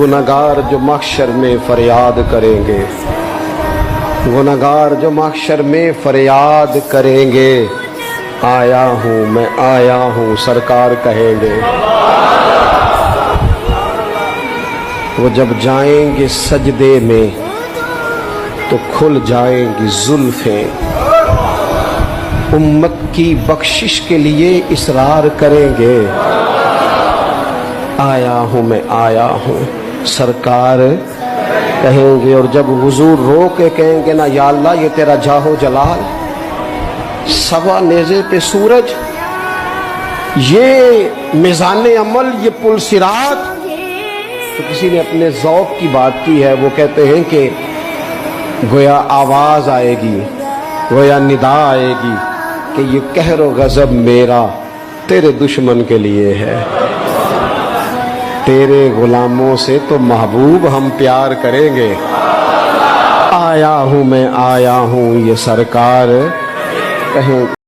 गुनहगार जो महशर में फरियाद करेंगे, गुनहगार जो महशर में फरियाद करेंगे, आया हूँ मैं आया हूँ सरकार कहेंगे। वो जब जाएंगे सजदे में तो खुल जाएंगी जुल्फें, उम्मत की बख्शिश के लिए इसरार करेंगे, आया हूँ मैं आया हूँ सरकार कहेंगे। और जब हुजूर रो के कहेंगे ना, या अल्लाह ये तेरा जाहो जलाल, सवा नेज़े पे सूरज, ये मिज़ाने अमल, ये पुल सिरात। तो किसी ने अपने ज़ौक़ की बात की है, वो कहते हैं कि गोया आवाज़ आएगी, गोया निदा आएगी कि ये कहर व गज़ब मेरा तेरे दुश्मन के लिए है, तेरे गुलामों से तो महबूब हम प्यार करेंगे, आया हूँ मैं आया हूँ ये सरकार कहें।